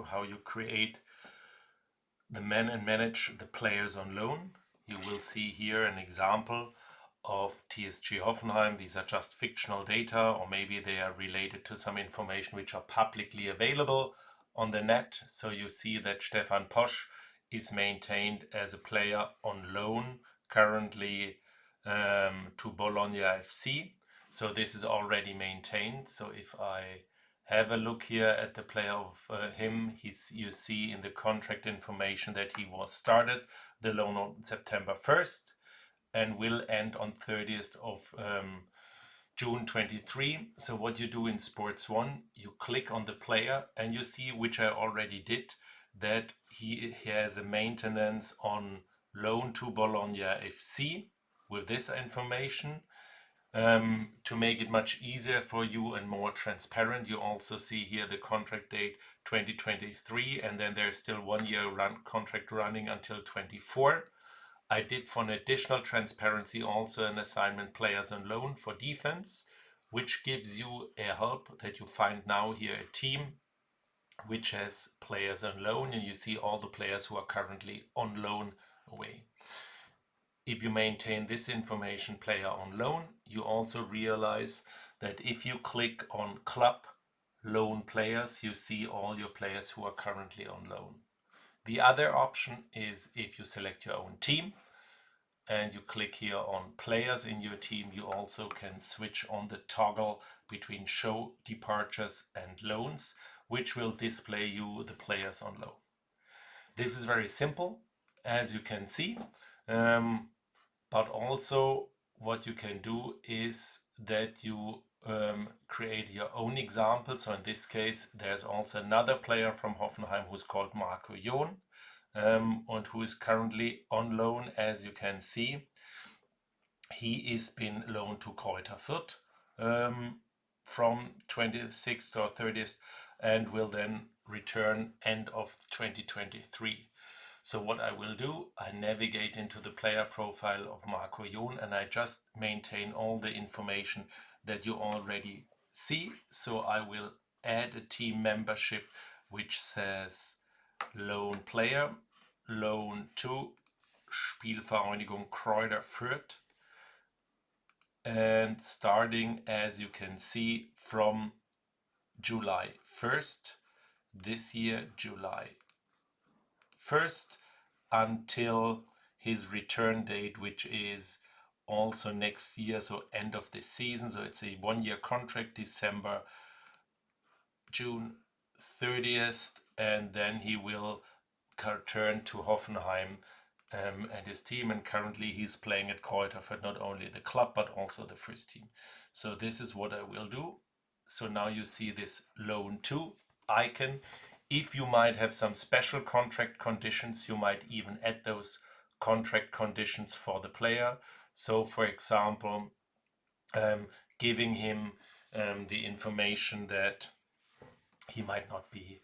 how you create and manage the players on loan. You will see here an example of TSG Hoffenheim. These are just fictional data, or maybe they are related to some information which are publicly available on the net. So you see that Stefan Posch is maintained as a player on loan currently to Bologna FC. So this is already maintained. So if I have a look here at the player of him, you see in the contract information that he was started the loan on September 1st and will end on 30th of June 23. So what you do in Sports 1, you click on the player and you see, which I already did, that he has a maintenance on loan to Bologna FC with this information. To make it much easier for you and more transparent, you also see here the contract date 2023, and then there's still 1 year contract running until 24. I did, for an additional transparency, also an assignment players on loan for defense, which gives you a help that you find now here a team which has players on loan, and you see all the players who are currently on loan away. If you maintain this information player on loan, you also realize that if you click on club loan players, you see all your players who are currently on loan. The other option is if you select your own team and you click here on players in your team, you also can switch on the toggle between show departures and loans, which will display you the players on loan. This is very simple, as you can see. But also what you can do is that you create your own example. So in this case, there's also another player from Hoffenheim who's called Marco Jon, and who is currently on loan, as you can see. He is been loaned to Kräuter Fürth from 26th or 30th and will then return end of 2023. So what I will do, I navigate into the player profile of Marco Jon and I just maintain all the information that you already see. So I will add a team membership which says loan player, loan to Spielvereinigung Kräuter Fürth, and starting, as you can see, from July 1st this year, July 1st, until his return date, which is also next year, so end of this season. So it's a 1 year contract, June 30th, and then he will return to Hoffenheim and his team, and currently he's playing at Kräuter Fürth, not only the club but also the first team. So this is what I will do. So now you see this loan to icon. If you might have some special contract conditions, you might even add those contract conditions for the player. So for example, giving him the information that he might not be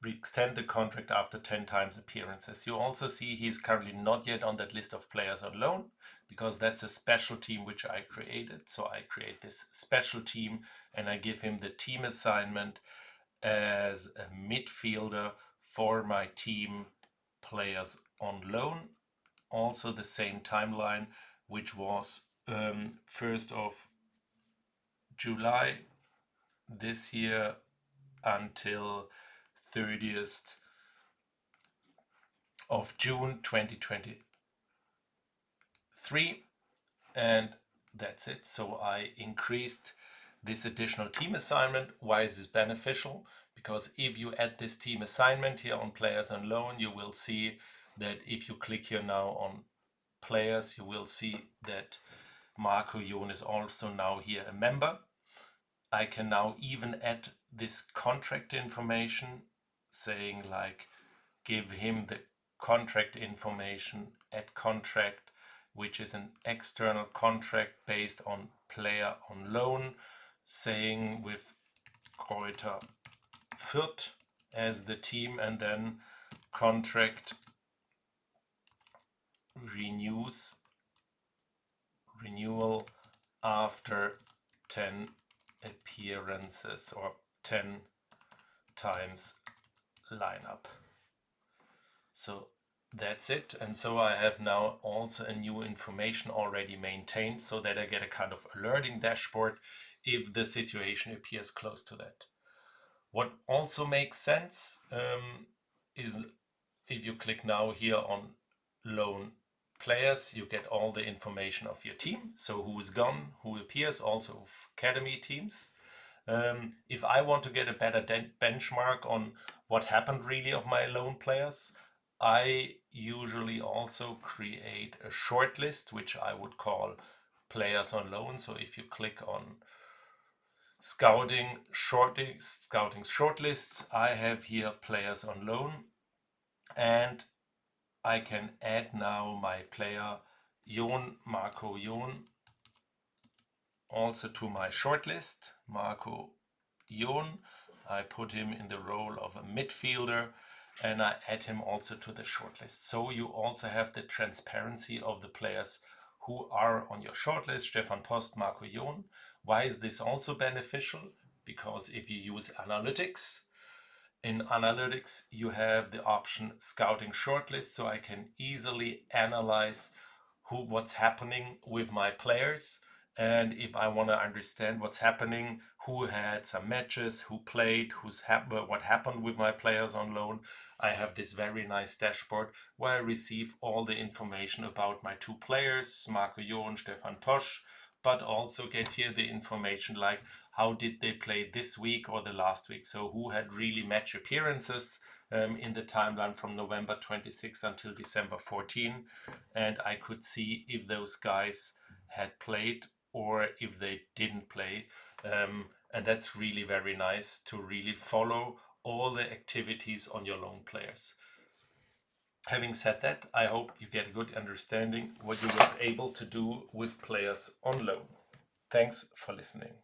extend the contract after 10 times appearances. You also see he's currently not yet on that list of players on loan, because that's a special team which I created. So I create this special team and I give him the team assignment as a midfielder for my team players on loan. Also the same timeline, which was 1st of July this year until 30th of June 2023, and that's it. So I increased this additional team assignment. Why is this beneficial? Because if you add this team assignment here on players on loan, you will see that if you click here now on players, you will see that Marco Jon is also now here a member. I can now even add this contract information, saying like give him the contract information, add contract, which is an external contract based on player on loan, saying with Kräuter Fürth as the team, and then contract renewal after 10 appearances or 10 times lineup. So that's it. And so I have now also a new information already maintained so that I get a kind of alerting dashboard if the situation appears close to that. What also makes sense is if you click now here on loan players, you get all the information of your team. So who is gone, who appears, also of academy teams. If I want to get a better benchmark on what happened really of my loan players, I usually also create a shortlist, which I would call players on loan. So if you click on scouting shortlists, I have here players on loan, and I can add now my player Marco Jon also to my shortlist. Marco Jon, I put him in the role of a midfielder, and I add him also to the shortlist. So you also have the transparency of the players who are on your shortlist, Stefan Post, Marco Jon. Why is this also beneficial? Because if you use analytics, in analytics, you have the option scouting shortlist, so I can easily analyze what's happening with my players. And if I want to understand what's happening, who had some matches, who played, what happened with my players on loan, I have this very nice dashboard where I receive all the information about my two players, Marco Jon, Stefan Posch, but also get here the information like how did they play this week or the last week. So who had really match appearances in the timeline from November 26 until December 14. And I could see if those guys had played or if they didn't play. And that's really very nice to really follow all the activities on your loan players. Having said that, I hope you get a good understanding what you were able to do with players on loan. Thanks for listening.